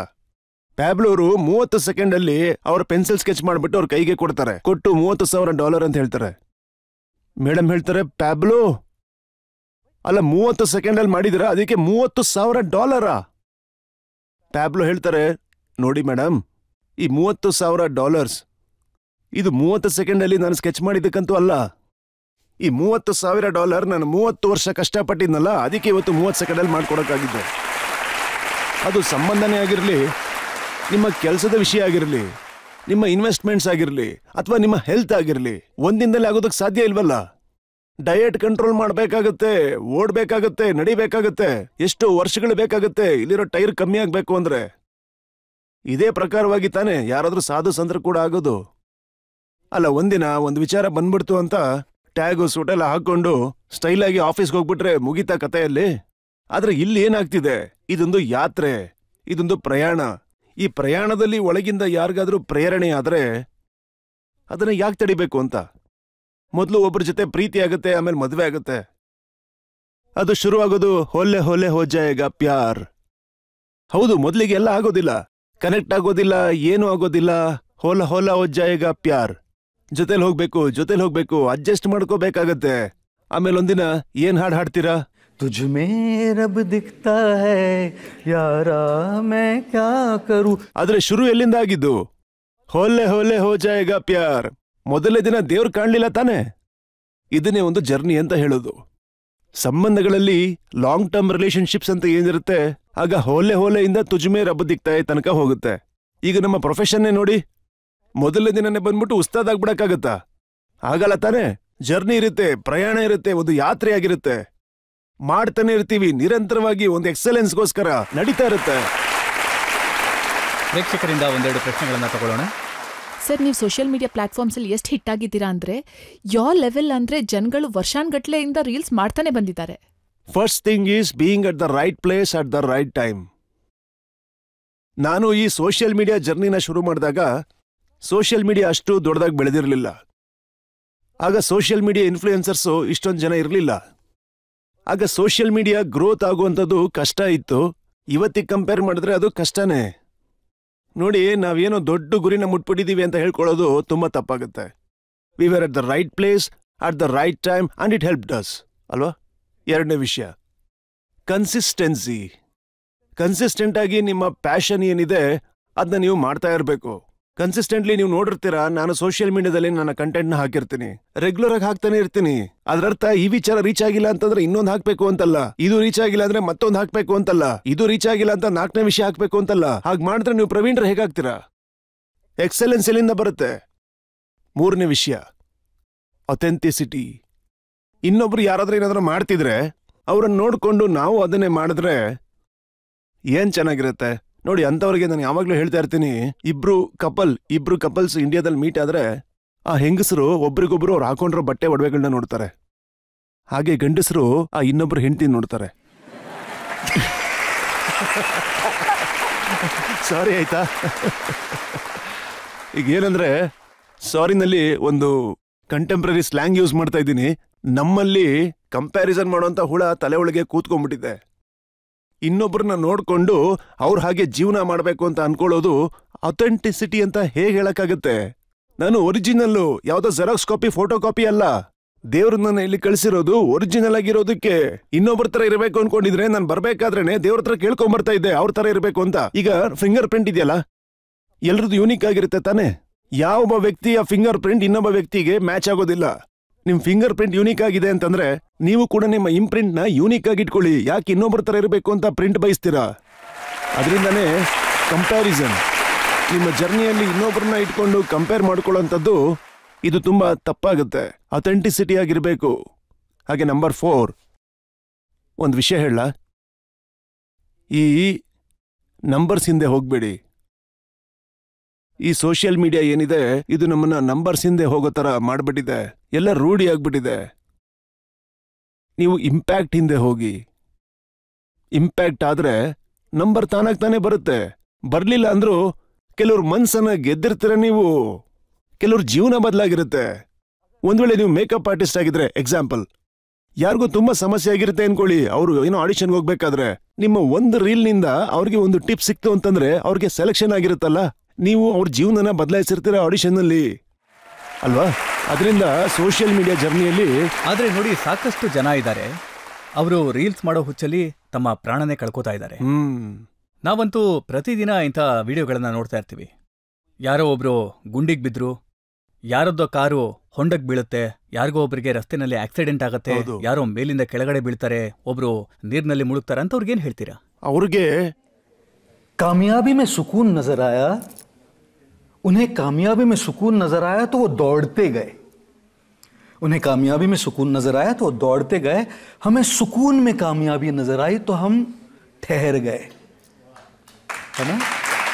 ಪ್ಯಾಬ್ಲೋರು 30 ಸೆಕೆಂಡಲ್ಲಿ ಅವ್ರ ಪೆನ್ಸಿಲ್ ಸ್ಕೆಚ್ ಮಾಡ್ಬಿಟ್ಟು ಅವ್ರ ಕೈಗೆ ಕೊಡ್ತಾರೆ. ಕೊಟ್ಟು $30,000 ಅಂತ ಹೇಳ್ತಾರೆ. ಮೇಡಮ್ ಹೇಳ್ತಾರೆ, ಪ್ಯಾಬ್ಲೋ ಅಲ್ಲ, 30 ಸೆಕೆಂಡಲ್ಲಿ ಮಾಡಿದಿರ, ಅದಕ್ಕೆ $30,000. ಪ್ಯಾಬ್ಲೋ ಹೇಳ್ತಾರೆ, ನೋಡಿ ಮೇಡಮ್, ಈ $30,000 ಇದು 30 ಸೆಕೆಂಡಲ್ಲಿ ನಾನು ಸ್ಕೆಚ್ ಮಾಡಿದ್ದಕ್ಕಂತೂ ಅಲ್ಲ. ಈ $30,000 ನಾನು 30 ವರ್ಷ ಕಷ್ಟಪಟ್ಟಿದ್ನಲ್ಲ, ಅದಕ್ಕೆ ಇವತ್ತು 30 ಸೆಕೆಂಡಲ್ಲಿ ಮಾಡ್ಕೊಡಕ್ಕಾಗಿದ್ದೆ. ಅದು ಸಂಬಂಧನೇ ಆಗಿರಲಿ, ನಿಮ್ಮ ಕೆಲಸದ ವಿಷಯ ಆಗಿರಲಿ, ನಿಮ್ಮ ಇನ್ವೆಸ್ಟ್ಮೆಂಟ್ಸ್ ಆಗಿರಲಿ, ಅಥವಾ ನಿಮ್ಮ ಹೆಲ್ತ್ ಆಗಿರಲಿ, ಒಂದಿನದಲ್ಲಿ ಆಗೋದಕ್ಕೆ ಸಾಧ್ಯ ಇಲ್ವಲ್ಲ. ಡಯಟ್ ಕಂಟ್ರೋಲ್ ಮಾಡಬೇಕಾಗತ್ತೆ, ಓಡ್ಬೇಕಾಗತ್ತೆ, ನಡಿಬೇಕಾಗತ್ತೆ, ಎಷ್ಟೋ ವರ್ಷಗಳು ಬೇಕಾಗತ್ತೆ ಇಲ್ಲಿರೋ ಟೈರ್ ಕಮ್ಮಿ ಆಗ್ಬೇಕು ಅಂದ್ರೆ. ಇದೇ ಪ್ರಕಾರವಾಗಿ ತಾನೆ ಯಾರಾದ್ರೂ ಸಾಧು ಸಂತರು ಕೂಡ ಆಗೋದು. ಅಲ್ಲ, ಒಂದಿನ ಒಂದು ವಿಚಾರ ಬಂದ್ಬಿಡ್ತು ಅಂತ ಟ್ಯಾಗು ಸೂಟೆಲ್ಲ ಹಾಕೊಂಡು ಸ್ಟೈಲ್ ಆಗಿ ಆಫೀಸ್ಗೆ ಹೋಗ್ಬಿಟ್ರೆ ಮುಗಿತಾ ಕಥೆಯಲ್ಲಿ. ಆದ್ರೆ ಇಲ್ಲಿ ಏನಾಗ್ತಿದೆ, ಇದೊಂದು ಯಾತ್ರೆ, ಇದೊಂದು ಪ್ರಯಾಣ. ಈ ಪ್ರಯಾಣದಲ್ಲಿ ಒಳಗಿಂದ ಯಾರಿಗಾದ್ರೂ ಪ್ರೇರಣೆ ಆದ್ರೆ ಅದನ್ನ ಯಾಕೆ ತಡಿಬೇಕು ಅಂತ. ಮೊದಲು ಒಬ್ಬರ ಜೊತೆ ಪ್ರೀತಿ ಆಗುತ್ತೆ, ಆಮೇಲೆ ಮದುವೆ ಆಗುತ್ತೆ. ಅದು ಶುರುವಾಗೋದು ಹೊಲ್ಲೆ ಹೊಲ್ಲೆ ಹೋ ಜಾಯೇಗಾ ಪ್ಯಾರ್. ಹೌದು, ಮೊದಲಿಗೆ ಎಲ್ಲ ಆಗೋದಿಲ್ಲ, ಕನೆಕ್ಟ್ ಆಗೋದಿಲ್ಲ, ಏನೂ ಆಗೋದಿಲ್ಲ. ಹೊಲ ಹೊಲ ಹೋ ಜಾಯೇಗಾ ಪ್ಯಾರ್. ಜೊತೆಲಿ ಹೋಗ್ಬೇಕು, ಅಡ್ಜಸ್ಟ್ ಮಾಡ್ಕೋಬೇಕಾಗತ್ತೆ. ಆಮೇಲೆ ಒಂದಿನ ಏನ್ ಹಾಡು ಹಾಡ್ತೀರಾ? तुझ में रब दिखता है यारा मैं क्या करूं. ಆದ್ರೆ ಶುರು ಎಲ್ಲಿಂದ ಆಗಿದ್ದು? ಹೊಲ್ಲೆ ಹೊಲ್ಲೆ ಹೋ ಜಾಯೇಗಾ ಪ್ಯಾರ್. ಮೊದಲನೇ ದಿನ ದೇವ್ರು ಕಾಣ್ಲಿಲ್ಲ ತಾನೆ. ಇದನ್ನೇ ಒಂದು ಜರ್ನಿ ಅಂತ ಹೇಳೋದು. ಸಂಬಂಧಗಳಲ್ಲಿ ಲಾಂಗ್ ಟರ್ಮ್ ರಿಲೇಶನ್ಶಿಪ್ಸ್ ಅಂತ ಏನಿರುತ್ತೆ, ಆಗ ಹೊಲ್ಲೆ ಹೊಲೆಯಿಂದ ತುಜ್ಮೆ ರಬ್ಬ ದಿಕ್ತಾಯ ತನಕ ಹೋಗುತ್ತೆ. ಈಗ ನಮ್ಮ ಪ್ರೊಫೆಷನ್ನೇ ನೋಡಿ, ಮೊದಲನೇ ದಿನನೇ ಬಂದ್ಬಿಟ್ಟು ಉಸ್ತಾದ್ ಆಗ್ಬಿಡಕ್ಕಾಗತ್ತಾ? ಆಗಲ್ಲ ತಾನೆ. ಜರ್ನಿ ಇರುತ್ತೆ, ಪ್ರಯಾಣ ಇರುತ್ತೆ, ಒಂದು ಯಾತ್ರೆ ಆಗಿರುತ್ತೆ. ಮಾಡ್ತಾನೆ ಇರ್ತೀವಿ ನಿರಂತರವಾಗಿ, ಒಂದು ಎಕ್ಸಲೆನ್ಸ್ಗೋಸ್ಕರ ನಡೀತಾ ಇರುತ್ತೆ. ಪ್ರೇಕ್ಷಕರಿಂದ ಒಂದೆರಡು ಪ್ರಶ್ನೆಗಳನ್ನ ತಗೊಳ್ಳೋಣ. ಸರ್, ನೀವು ಸೋಷಿಯಲ್ ಮೀಡಿಯಾ ಪ್ಲಾಟ್ಫಾರ್ಮ್ಸಲ್ಲಿ ಎಷ್ಟು ಹಿಟ್ ಆಗಿದ್ದೀರಾ ಅಂದರೆ ಯಾವ ಲೆವೆಲ್ ಅಂದರೆ ಜನಗಳು ವರ್ಷಾನ್ಗಟ್ಲೆಯಿಂದ ರೀಲ್ಸ್ ಮಾಡ್ತಾನೆ ಬಂದಿದ್ದಾರೆ. First thing is being at the right place at the right time. ನಾನು ಈ ಸೋಷಿಯಲ್ ಮೀಡಿಯಾ ಜರ್ನಿನ ಶುರು ಮಾಡಿದಾಗ ಸೋಷಿಯಲ್ ಮೀಡಿಯಾ ಅಷ್ಟು ದೊಡ್ಡದಾಗಿ ಬೆಳೆದಿರಲಿಲ್ಲ. ಆಗ ಸೋಷಿಯಲ್ ಮೀಡಿಯಾ ಇನ್ಫ್ಲೂಯೆನ್ಸರ್ಸು ಇಷ್ಟೊಂದು ಜನ ಇರಲಿಲ್ಲ. ಆಗ ಸೋಷಿಯಲ್ ಮೀಡಿಯಾ ಗ್ರೋತ್ ಆಗುವಂಥದ್ದು ಕಷ್ಟ ಇತ್ತು. ಇವತ್ತಿಗೆ ಕಂಪೇರ್ ಮಾಡಿದ್ರೆ ಅದು ಕಷ್ಟನೇ. ನೋಡಿ, ನಾವೇನೋ ದೊಡ್ಡ ಗುರಿನ ಮುಟ್ಬಿಟ್ಟಿದ್ದೀವಿ ಅಂತ ಹೇಳ್ಕೊಳ್ಳೋದು ತುಂಬ ತಪ್ಪಾಗುತ್ತೆ. We were at the right place at the right time and it helped us ಅಲ್ವಾ. ಎರಡನೇ ವಿಷಯ, ಕನ್ಸಿಸ್ಟೆನ್ಸಿ. ಕನ್ಸಿಸ್ಟೆಂಟ್ ಆಗಿ ನಿಮ್ಮ ಪ್ಯಾಷನ್ ಏನಿದೆ ಅದನ್ನ ನೀವು ಮಾಡ್ತಾ ಇರಬೇಕು. ಕನ್ಸಿಸ್ಟೆಂಟ್ಲಿ ನೀವು ನೋಡಿರ್ತೀರಾ, ನಾನು ಸೋಷಿಯಲ್ ಮೀಡಿಯಾದಲ್ಲಿ ನನ್ನ ಕಂಟೆಂಟ್ನ ಹಾಕಿರ್ತೀನಿ, ರೆಗ್ಯುಲರ್ ಆಗಿ ಹಾಕ್ತಾನೆ ಇರ್ತೀನಿ. ಅದರರ್ಥ ಈ ವಿಚಾರ ರೀಚ್ ಆಗಿಲ್ಲ ಅಂತಂದ್ರೆ ಇನ್ನೊಂದು ಹಾಕ್ಬೇಕು ಅಂತಲ್ಲ, ಇದು ರೀಚ್ ಆಗಿಲ್ಲ ಅಂದ್ರೆ ಮತ್ತೊಂದು ಹಾಕ್ಬೇಕು ಅಂತಲ್ಲ, ಇದು ರೀಚ್ ಆಗಿಲ್ಲ ಅಂತ 4ನೇ ವಿಷಯ ಹಾಕ್ಬೇಕು ಅಂತಲ್ಲ. ಹಾಗೆ ಮಾಡಿದ್ರೆ ನೀವು ಪ್ರವೀಣ್ರ ಹೇಗಾಗ್ತೀರಾ? ಎಕ್ಸಲೆನ್ಸ್ ಎಲ್ಲಿಂದ ಬರುತ್ತೆ? 3ನೇ ವಿಷಯ, ಅಥೆಂಟಿಸಿಟಿ. ಇನ್ನೊಬ್ರು ಯಾರಾದ್ರೂ ಏನಾದ್ರೂ ಮಾಡ್ತಿದ್ರೆ ಅವ್ರನ್ನ ನೋಡ್ಕೊಂಡು ನಾವು ಅದನ್ನೇ ಮಾಡಿದ್ರೆ ಏನ್ ಚೆನ್ನಾಗಿರುತ್ತೆ ನೋಡಿ. ಅಂತವ್ರಿಗೆ ನಾನು ಯಾವಾಗ್ಲೂ ಹೇಳ್ತಾ ಇರ್ತೀನಿ, ಇಬ್ರು ಕಪಲ್ಸ್ ಇಂಡಿಯಾದಲ್ಲಿ ಮೀಟ್ ಆದ್ರೆ ಆ ಹೆಂಗಸರು ಒಬ್ರಿಗೊಬ್ರು ಅವ್ರು ಹಾಕೊಂಡಿರೋ ಬಟ್ಟೆ ಒಡವೆಗಳನ್ನ ನೋಡ್ತಾರೆ, ಹಾಗೆ ಗಂಡಸರು ಆ ಇನ್ನೊಬ್ರು ಹೆಂಡತಿ ನೋಡ್ತಾರೆ. ಸಾರಿ ಆಯ್ತಾ? ಈಗ ಏನಂದ್ರೆ, ಸಾರಿನಲ್ಲಿ ಒಂದು ಕಂಟೆಂಪ್ರರಿ ಸ್ಲ್ಯಾಂಗ್ ಯೂಸ್ ಮಾಡ್ತಾ ಇದ್ದೀನಿ. ನಮ್ಮಲ್ಲಿ ಕಂಪ್ಯಾರಿಸನ್ ಮಾಡುವಂತ ಹುಳ ತಲೆ ಒಳಗೆ ಕೂತ್ಕೊಂಡ್ಬಿಟ್ಟಿದೆ. ಇನ್ನೊಬ್ಬರನ್ನ ನೋಡ್ಕೊಂಡು ಅವ್ರ ಹಾಗೆ ಜೀವನ ಮಾಡಬೇಕು ಅಂತ ಅನ್ಕೊಳ್ಳೋದು ಅಥೆಂಟಿಸಿಟಿ ಅಂತ ಹೇಗೆ ಹೇಳಕ್ಕಾಗತ್ತೆ? ನಾನು ಒರಿಜಿನಲ್ಲು, ಯಾವುದೋ ಜೆರಾಕ್ಸ್ ಕಾಪಿ, ಫೋಟೋ ಕಾಪಿ ಅಲ್ಲ. ದೇವ್ರನ್ನ ಇಲ್ಲಿ ಕಳಿಸಿರೋದು ಒರಿಜಿನಲ್ ಆಗಿರೋದಕ್ಕೆ. ಇನ್ನೊಬ್ಬರ ತರ ಇರಬೇಕು ಅನ್ಕೊಂಡಿದ್ರೆ ನಾನು ಬರ್ಬೇಕಾದ್ರೇನೆ ದೇವ್ರ ಹತ್ರ ಕೇಳ್ಕೊಂಬರ್ತಾ ಇದ್ದೆ ಅವ್ರ ತರ ಇರಬೇಕು ಅಂತ. ಈಗ ಫಿಂಗರ್ ಪ್ರಿಂಟ್ ಇದೆಯಲ್ಲ, ಎಲ್ರದ್ದು ಯೂನಿಕ್ ಆಗಿರುತ್ತೆ ತಾನೆ. ಯಾವ ವ್ಯಕ್ತಿಯ ಫಿಂಗರ್ ಪ್ರಿಂಟ್ ಇನ್ನೊಬ್ಬ ವ್ಯಕ್ತಿಗೆ ಮ್ಯಾಚ್ ಆಗೋದಿಲ್ಲ. ನಿಮ್ ಫಿಂಗರ್ ಪ್ರಿಂಟ್ ಯೂನಿಕ್ ಆಗಿದೆ ಅಂತಂದ್ರೆ ನೀವು ಕೂಡ ನಿಮ್ಮ ಇಂಪ್ರಿಂಟ್ ನ ಯೂನಿಕ್ ಆಗಿ ಇಟ್ಕೊಳ್ಳಿ. ಯಾಕೆ ಇನ್ನೊಬ್ಬರ ತರ ಇರಬೇಕು ಅಂತ ಪ್ರಿಂಟ್ ಬಯಸ್ತೀರಾ? ಅದರಿಂದಾನೇ ಕಂಪ್ಯಾರಿಸನ್. ನಿಮ್ಮ ಜರ್ನಿಯಲ್ಲಿ ಇನ್ನೊಬ್ಬರನ್ನ ಇಟ್ಕೊಂಡು ಕಂಪೇರ್ ಮಾಡ್ಕೊಳ್ಳೋಂಥದ್ದು ಇದು ತುಂಬಾ ತಪ್ಪಾಗುತ್ತೆ. ಅಥೆಂಟಿಸಿಟಿ ಆಗಿರ್ಬೇಕು. ಹಾಗೆ ನಂಬರ್ 4, ಒಂದು ವಿಷಯ ಹೇಳ, ಈ ನಂಬರ್ಸ್ ಹಿಂದೆ ಹೋಗ್ಬೇಡಿ. ಈ ಸೋಷಿಯಲ್ ಮೀಡಿಯಾ ಏನಿದೆ ಇದು ನಮ್ಮನ್ನ ನಂಬರ್ಸ್ ಹಿಂದೆ ಹೋಗೋ ತರ ಮಾಡ್ಬಿಟ್ಟಿದೆ. ಎಲ್ಲ ರೂಢಿ ಆಗ್ಬಿಟ್ಟಿದೆ. ನೀವು ಇಂಪ್ಯಾಕ್ಟ್ ಹಿಂದೆ ಹೋಗಿ. ಇಂಪ್ಯಾಕ್ಟ್ ಆದ್ರೆ ನಂಬರ್ ತಾನಾಗ್ತಾನೆ ಬರುತ್ತೆ. ಬರ್ಲಿಲ್ಲ ಅಂದ್ರೂ ಕೆಲವ್ರ ಮನ್ಸನ್ನ ಗೆದ್ದಿರ್ತೀರ ನೀವು, ಕೆಲವ್ರ ಜೀವನ ಬದಲಾಗಿರುತ್ತೆ. ಒಂದ್ ವೇಳೆ ನೀವು ಮೇಕಪ್ ಆರ್ಟಿಸ್ಟ್ ಆಗಿದ್ರೆ, ಎಕ್ಸಾಂಪಲ್, ಯಾರಿಗೂ ತುಂಬಾ ಸಮಸ್ಯೆ ಆಗಿರುತ್ತೆ ಅನ್ಕೊಳ್ಳಿ, ಅವರು ಏನೋ ಆಡಿಷನ್ಗೆ ಹೋಗ್ಬೇಕಾದ್ರೆ ನಿಮ್ಮ ಒಂದು ರೀಲ್ನಿಂದ ಅವ್ರಿಗೆ ಒಂದು ಟಿಪ್ ಸಿಕ್ತು ಅಂತಂದ್ರೆ ಅವ್ರಿಗೆ ಸೆಲೆಕ್ಷನ್ ಆಗಿರುತ್ತಲ್ಲ, ನೀವು ಅವ್ರ ಜೀವನನ ಬದಲಾಯಿಸಿರ್ತೀರ ಆಡಿಷನ್ನಲ್ಲಿ ಅಲ್ವಾ. ಅದರಿಂದ ಸೋಷಿಯಲ್ ಮೀಡಿಯಾ ಜರ್ನಿಯಲ್ಲಿ ಆದ್ರೆ ನೋಡಿ, ಸಾಕಷ್ಟು ಜನ ಇದ್ದಾರೆ, ಅವರು ರೀಲ್ಸ್ ಮಾಡೋ ಹುಚ್ಚಲ್ಲಿ ತಮ್ಮ ಪ್ರಾಣನೇ ಕಳ್ಕೋತಾ ಇದ್ದಾರೆ. ನಾವಂತೂ ಪ್ರತಿದಿನ ಇಂಥ ವಿಡಿಯೋಗಳನ್ನ ನೋಡ್ತಾ ಇರ್ತೀವಿ. ಯಾರೋ ಒಬ್ರು ಗುಂಡಿಗೆ ಬಿದ್ರು, ಯಾರದ್ದೋ ಕಾರು ಹೊಂಡಕ್ ಬೀಳುತ್ತೆ, ಯಾರಿಗೋ ಒಬ್ರಿಗೆ ರಸ್ತೆನಲ್ಲಿ ಆಕ್ಸಿಡೆಂಟ್ ಆಗತ್ತೆ, ಯಾರೋ ಮೇಲಿಂದ ಕೆಳಗಡೆ ಬೀಳ್ತಾರೆ, ಒಬ್ರು ನೀರಿನಲ್ಲಿ ಮುಳುಗ್ತಾರೆ ಅಂತ ಅವ್ರಿಗೇನ್ ಹೇಳ್ತೀರಾ? ಅವ್ರಿಗೆ कामयाबी में सुकून नजर आया, उन्हें कामयाबी में सुकून नजर आया तो वो दौड़ते गए. उन्हें कामयाबी में सुकून नजर आया तो वो दौड़ते गए. हमें सुकून में कामयाबी नजर आई तो हम ठहर गए, है ना.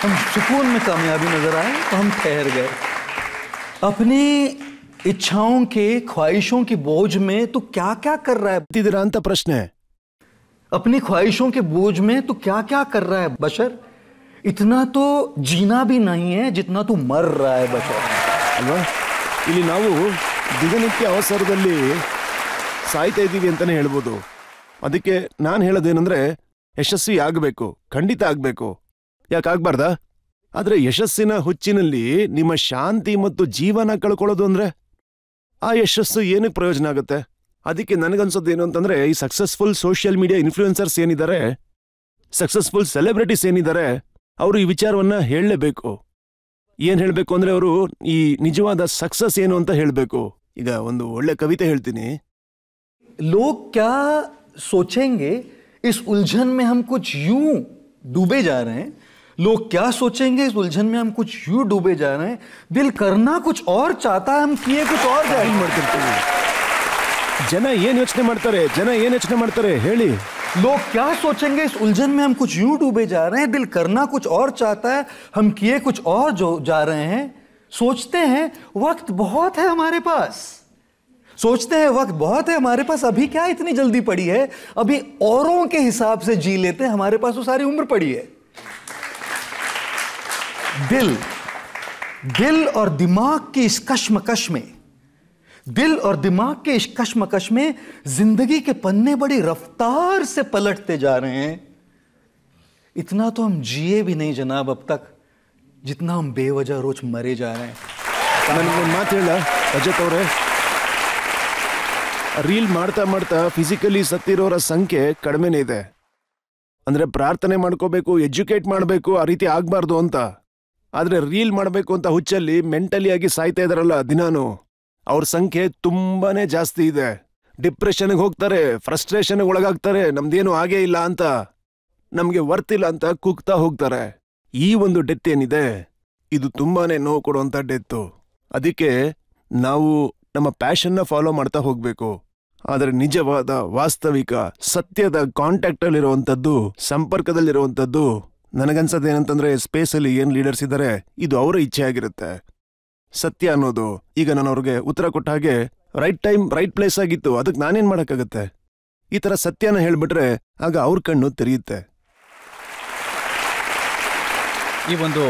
हम सुकून में कामयाबी नजर आए तो हम ठहर गए. अपनी इच्छाओं के, ख्वाहिशों की बोझ में तू क्या क्या कर रहा है? ಅಂತ ಪ್ರಶ್ನೆ. अपनी ख्वाहिशों के बोझ में तू क्या क्या कर रहा है बशर? इतना तो जीना भी नहीं है जितना तू मर रहा है बशर. ಅಲ್ವಾ? ಇಲ್ಲಿ ನಾವು ದಿನನಿತ್ಯ ಅವಸರದಲ್ಲಿ ಸಾಯ್ತಾ ಇದ್ದೀವಿ ಅಂತಾನೆ ಹೇಳ್ಬೋದು. ಅದಕ್ಕೆ ನಾನು ಹೇಳೋದೇನೆಂದ್ರೆ, ಯಶಸ್ವಿ ಆಗಬೇಕು, ಖಂಡಿತ ಆಗಬೇಕು. ಯಾಕಾಗ್ಬಾರ್ದಾ? ಆದ್ರೆ ಯಶಸ್ಸಿನ ಹುಚ್ಚಿನಲ್ಲಿ ನಿಮ್ಮ ಶಾಂತಿ ಮತ್ತು ಜೀವನ ಕಳ್ಕೊಳ್ಳೋದು ಅಂದ್ರೆ ಆ ಯಶಸ್ಸು ಏನಕ್ಕೆ ಪ್ರಯೋಜನ ಆಗುತ್ತೆ? ಅದಕ್ಕೆ ನನಗನ್ಸೋದೇನು ಅಂತಂದ್ರೆ, ಈ ಸಕ್ಸಸ್ಫುಲ್ ಸೋಷಿಯಲ್ ಮೀಡಿಯಾ ಇನ್ಫ್ಲೂಯೆನ್ಸರ್ಸ್ ಏನಿದ್ದಾರೆ, ಸಕ್ಸಸ್ಫುಲ್ ಸೆಲೆಬ್ರಿಟೀಸ್ ಏನಿದ್ದಾರೆ, ಅವರು ಈ ವಿಚಾರವನ್ನ ಹೇಳಲೇಬೇಕು. ಏನ್ ಹೇಳಬೇಕು ಅಂದ್ರೆ, ಅವರು ಈ ನಿಜವಾದ ಸಕ್ಸಸ್ ಏನು ಅಂತ ಹೇಳಬೇಕು. ಈಗ ಒಂದು ಒಳ್ಳೆ ಕವಿತೆ ಹೇಳ್ತೀನಿ. लोग क्या सोचेंगे इस उलझन में हम कुछ यूं डूबे जा रहे हैं. लोग क्या सोचेंगे इस उलझन में हम कुछ यूं डूबे जा रहे हैं. दिल करना कुछ और चाहता है, हम किए कुछ और ಮಾಡ್ತಿರ್ತೀವಿ. ಜನ ಏನ್ ಯೋಚನೆ ಮಾಡ್ತಾರೆ ಹೇಳಿ. लोग क्या सोचेंगे इस उलझन में हम कुछ यूं डूबे जा रहे हैं, दिल करना कुछ और चाहता है, हम किए कुछ और जो जा रहे हैं। सोचते हैं वक्त बहुत है हमारे पास, सोचते हैं वक्त बहुत है हमारे पास, अभी क्या इतनी जल्दी पड़ी है, अभी औरों के हिसाब से जी लेते हैं, हमारे पास तो सारी उम्र पड़ी है। दिल और दिमाग की इस कश्मकश में, दिल और दिमाग के इस कश्मकश में जिंदगी के पन्ने बड़ी रफ्तार से पलटते जा रहे हैं। इतना तो हम जिए भी नहीं जनाब अब तक, जितना हम बेवजह रोज मरे जा रहे हैं। ನನಗೊಂದು ಮಾತು ಹೇಳ ರಜತ್ ಅವರೇ, ರೀಲ್ ಮಾಡ್ತಾ ಮಾಡ್ತಾ ಫಿಸಿಕಲಿ ಸತ್ತಿರೋರ ಸಂಖ್ಯೆ ಕಡಿಮೆನೇ ಇದೆ. ಅಂದ್ರೆ ಪ್ರಾರ್ಥನೆ ಮಾಡ್ಕೋಬೇಕು, ಎಜುಕೇಟ್ ಮಾಡಬೇಕು, ಆ ರೀತಿ ಆಗ್ಬಾರ್ದು ಅಂತ. ಆದ್ರೆ ರೀಲ್ ಮಾಡಬೇಕು ಅಂತ ಹುಚ್ಚಲ್ಲಿ ಮೆಂಟಲಿ ಆಗಿ ಸಾಯ್ತಾ ಇದಾರಲ್ಲ ದಿನಾನು, ಅವ್ರ ಸಂಖ್ಯೆ ತುಂಬಾನೇ ಜಾಸ್ತಿ ಇದೆ. ಡಿಪ್ರೆಷನ್ಗೆ ಹೋಗ್ತಾರೆ, ಫ್ರಸ್ಟ್ರೇಷನ್ಗೆ ಒಳಗಾಗ್ತಾರೆ, ನಮ್ದೇನು ಆಗೇ ಇಲ್ಲ ಅಂತ, ನಮ್ಗೆ ವರ್ತ್ ಇಲ್ಲ ಅಂತ ಕುಗ್ತಾ ಹೋಗ್ತಾರೆ. ಈ ಒಂದು ಡೆತ್ ಏನಿದೆ ಇದು ತುಂಬಾನೇ ನೋವು ಕೊಡುವಂತ ಡೆತ್ತು. ಅದಕ್ಕೆ ನಾವು ನಮ್ಮ ಪ್ಯಾಷನ್ನ ಫಾಲೋ ಮಾಡ್ತಾ ಹೋಗ್ಬೇಕು. ಆದರೆ ನಿಜವಾದ ವಾಸ್ತವಿಕ ಸತ್ಯದ ಕಾಂಟ್ಯಾಕ್ಟ್ ಅಲ್ಲಿರುವಂಥದ್ದು, ಸಂಪರ್ಕದಲ್ಲಿರುವಂಥದ್ದು, ನನಗನ್ಸೋದೇನಂತಂದ್ರೆ ಸ್ಪೇಸಲ್ಲಿ ಏನ್ ಲೀಡರ್ಸ್ ಇದ್ದಾರೆ ಇದು ಅವರ ಇಚ್ಛೆ ಆಗಿರುತ್ತೆ. ಸತ್ಯ ಅನ್ನೋದು ಈಗ ನಾನು ಅವ್ರಿಗೆ ಉತ್ತರ ಕೊಟ್ಟ ಹಾಗೆ ರೈಟ್ ಟೈಮ್ ರೈಟ್ ಪ್ಲೇಸ್ ಆಗಿತ್ತು, ಅದಕ್ಕೆ ನಾನೇನ್ ಮಾಡಕ್ಕಾಗತ್ತೆ? ಈ ತರ ಸತ್ಯನ ಹೇಳ್ಬಿಟ್ರೆ ಆಗ ಅವ್ರ ಕಣ್ಣು ತೆರೆಯುತ್ತೆ. ಈ ಒಂದು